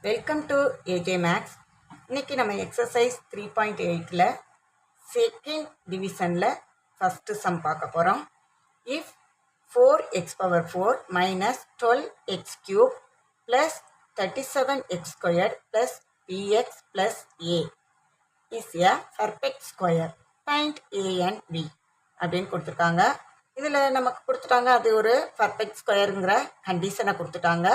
Welcome to AJ Maths. இன்றைக்கி நம்ம exercise 3.8ல் செகண்ட் டிவிஷனில் ஃபஸ்ட்டு சம் பார்க்க போகிறோம். If 4x⁴ minus 12x³ plus 37x² plus bx plus a is a perfect square, find a and b அப்படின்னு கொடுத்துருக்காங்க. இதில் நமக்கு கொடுத்துட்டாங்க, அது ஒரு பர்ஃபெக்ட் ஸ்கொயருங்கிற கண்டிஷனை கொடுத்துட்டாங்க.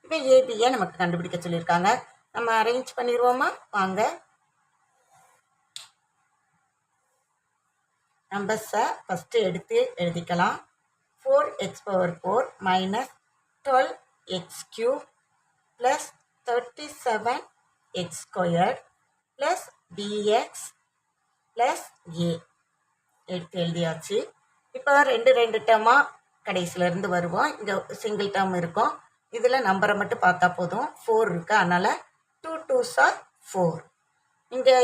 இப்போ ஏபியை நமக்கு கண்டுபிடிக்க சொல்லியிருக்காங்க. நம்ம அரேஞ்ச் பண்ணிடுவோமா? வாங்க. நம்பர்ஸை ஃபஸ்ட்டு எடுத்து எழுதிக்கலாம். 4x⁴ minus 12x³ plus 37x² plus bx plus a எடுத்து எழுதியாச்சு. இப்போ ரெண்டு டேர்மாக கடைசியிலேருந்து வருவோம். இங்கே சிங்கிள் டேர்ம் இருக்கும். இதில் நம்பரை மட்டும் பார்த்தா போதும். 4 இருக்குது, அதனால் 2 2s are 4. இங்கே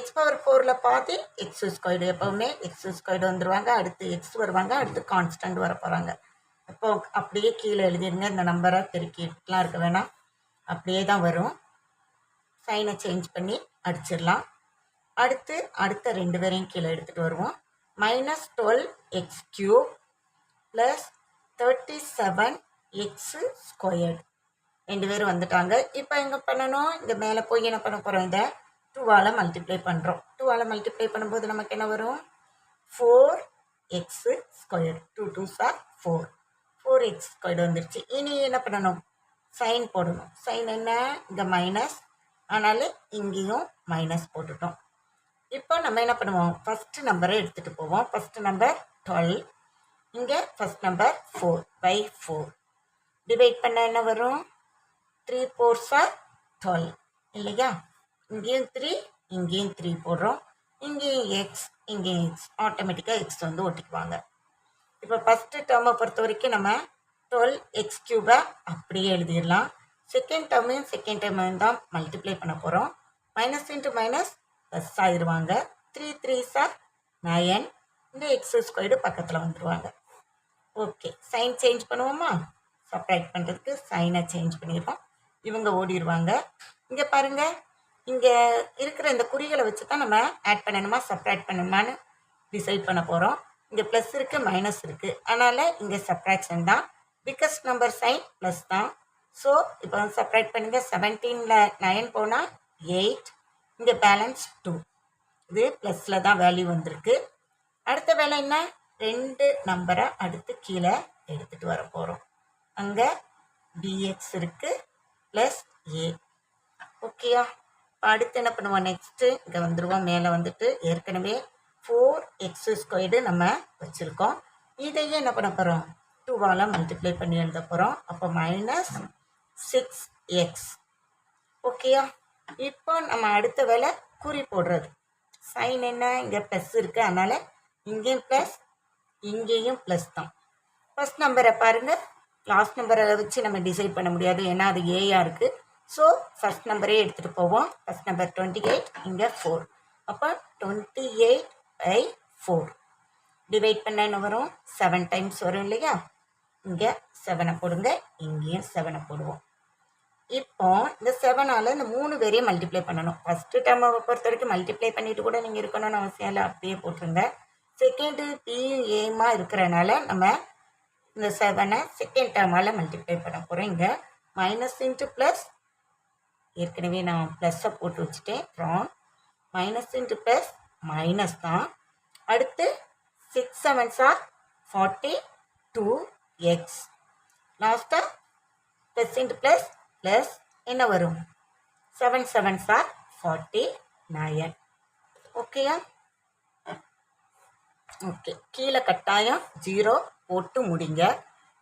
x⁴ பாதி x², எப்போவுமே x² வந்துடுவாங்க, அடுத்து x வருவாங்க, அடுத்து கான்ஸ்டன்ட் வர போகிறாங்க. இப்போ அப்படியே கீழே எழுதிருங்க. இந்த நம்பரை பெருக்கிட்டுலாம் இருக்க வேணாம், அப்படியே தான் வரும். சைனை சேஞ்ச் பண்ணி அடிச்சிடலாம். அடுத்த ரெண்டு பேரையும் கீழே எடுத்துகிட்டு வருவோம். மைனஸ் 12x³ ப்ளஸ் 37x² ரெண்டு பேரும் வந்துட்டாங்க. இப்போ எங்கே பண்ணணும்? இங்கே மேலே போய் என்ன பண்ண போகிறோம்? இதை 2ஆல் மல்டிப்ளை பண்ணுறோம். 2ஆல் மல்டிப்ளை பண்ணும்போது நமக்கு என்ன வரும்? 4x². 2 2s are 4. 4x² வந்துருச்சு. இனி என்ன பண்ணணும்? சைன் போடணும். சைன் என்ன? இங்கே மைனஸ், அதனால் இங்கேயும் மைனஸ் போட்டுட்டோம். இப்போ நம்ம என்ன பண்ணுவோம்? ஃபஸ்ட்டு நம்பரை எடுத்துகிட்டு போவோம். ஃபஸ்ட்டு நம்பர் 12, இங்கே ஃபஸ்ட் நம்பர் 4/4 டிவைட் பண்ண என்ன வரும்? 3 4s are 12 இல்லையா? இங்கேயும் 3, இங்கேயும் 3 போடுறோம். இங்கேயும் எக்ஸ், இங்கேயும் எக்ஸ், ஆட்டோமேட்டிக்காக எக்ஸ் வந்து ஒட்டிக்குவாங்க. இப்போ ஃபஸ்ட்டு டேர்மை பொறுத்த வரைக்கும் நம்ம 12x³ அப்படியே எழுதிடலாம். செகண்ட் டேர்மையும் தான் மல்டிப்ளை பண்ண போகிறோம். மைனஸ் இன்ட்டு மைனஸ் ப்ளஸ் ஆயிடுவாங்க. 3 3s are 9. இந்த x² பக்கத்தில் வந்துடுவாங்க. ஓகே, சைன் சேஞ்ச் பண்ணுவோமா? சப்ராக்ட் பண்ணுறதுக்கு சைனை சேஞ்ச் பண்ணிடுவோம். இவங்க ஓடிடுவாங்க. இங்கே பாருங்கள், இங்கே இருக்கிற இந்த குறிகளை வச்சு தான் நம்ம ஆட் பண்ணணுமா சப்ராக்ட் பண்ணணுமான்னு டிசைட் பண்ண போகிறோம். இங்கே ப்ளஸ் இருக்குது, மைனஸ் இருக்குது, அதனால் இங்கே சப்ராக்ஷன் தான். பிக்கஸ்ட் நம்பர் சைன் ப்ளஸ் தான். ஸோ இப்போ வந்து சப்ராக்ட் பண்ணுங்கள். 17ல் 9 போனால் 8, இங்கே பேலன்ஸ் 2. இது ப்ளஸில் தான் வேல்யூ வந்திருக்கு. அடுத்த வேலை என்ன? 2 நம்பரை அடுத்து கீழே எடுத்துகிட்டு வர போகிறோம். அங்கே bx இருக்குது ப்ளஸ் a. ஓகேயா? இப்போ அடுத்து என்ன பண்ணுவோம்? நெக்ஸ்ட்டு இங்கே வந்துடுவோம். மேலே வந்துட்டு ஏற்கனவே 4x² நம்ம வச்சுருக்கோம். இதையே என்ன பண்ண போகிறோம்? 2ஆல் மல்டிப்ளை பண்ணி எழுத போகிறோம். அப்போ மைனஸ் 6x. ஓகேயா? இப்போ நம்ம அடுத்த வேலை குறி போடுறது. சைன் என்ன? இங்கே ப்ளஸ் இருக்குது, அதனால் இங்கேயும் ப்ளஸ், இங்கேயும் ப்ளஸ் தான். ஃபஸ்ட் நம்பரை பாருங்கள். லாஸ்ட் நம்பரை வச்சு நம்ம டிசைட் பண்ண முடியாது, ஏன்னா அது ஏயாக இருக்குது. ஸோ ஃபஸ்ட் நம்பரே எடுத்துகிட்டு போவோம். ஃபஸ்ட் நம்பர் 28, இங்கே 4. அப்போ 28/4 டிவைட் பண்ண என்ன வரும்? 7 டைம்ஸ் வரும் இல்லையா? இங்கே 7 போடுங்க, இங்கேயும் 7 போடுவோம். இப்போ இந்த 7ஆல் இந்த 3 பேரையும் மல்டிப்ளை பண்ணணும். ஃபஸ்ட்டு டேர்மை பொறுத்த வரைக்கும் மல்டிப்ளை பண்ணிவிட்டு கூட நீங்கள் இருக்கணும்னு அவசியம் இல்லை, அப்படியே போட்டுருங்க. செகண்டு பியும் ஏமா இருக்கிறனால நம்ம இந்த 7ஐ செகண்ட் டேர்மால் மல்டிப்ளை பண்ண போகிறோம். இங்கே மைனஸ் இன்ட்டு ப்ளஸ், ஏற்கனவே நான் ப்ளஸ்ஸை போட்டு வச்சுட்டேன். அப்புறம் மைனஸ் இன்ட்டு ப்ளஸ் மைனஸ் தான். அடுத்து 6 7s are 42x. லாஸ்ட்டாக ப்ளஸ் இன்ட்டு ப்ளஸ் ப்ளஸ் என்ன வரும்? 7 7s are 49. ஓகேயா? ஓகே, கீழே கட்டாயம் 0 போட்டு முடிங்க.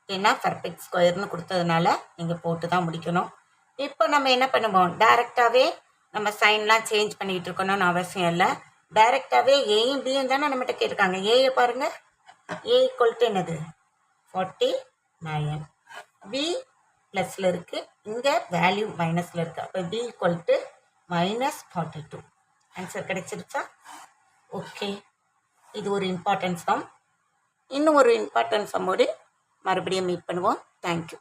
ஏன்னா பர்ஃபெக்ட் ஸ்கொயர்னு கொடுத்ததுனால நீங்கள் போட்டு தான் முடிக்கணும். இப்போ நம்ம என்ன பண்ணுவோம்? டைரெக்டாகவே நம்ம சைன்லாம் சேஞ்ச் பண்ணிகிட்டு இருக்கணும்னு அவசியம் இல்லை. டைரெக்டாகவே ஏயும் பியும் தானே நம்மகிட்ட கேட்டிருக்காங்க. ஏயை பாருங்கள், ஏ ஈக்குவல் என்னது? 49. பி ப்ளஸில் இருக்குது, இங்கே வேல்யூ மைனஸில் இருக்குது. அப்போ பி ஈக்குவல் -42. ஆன்சர் கிடைச்சிருச்சா? ஓகே, இது ஒரு இம்பார்ட்டன்ஸ் சம். இன்னும் ஒரு இம்பார்ட்டன்ஸ் சம்மோடு மறுபடியும் மீட் பண்ணுவோம். தேங்க்யூ.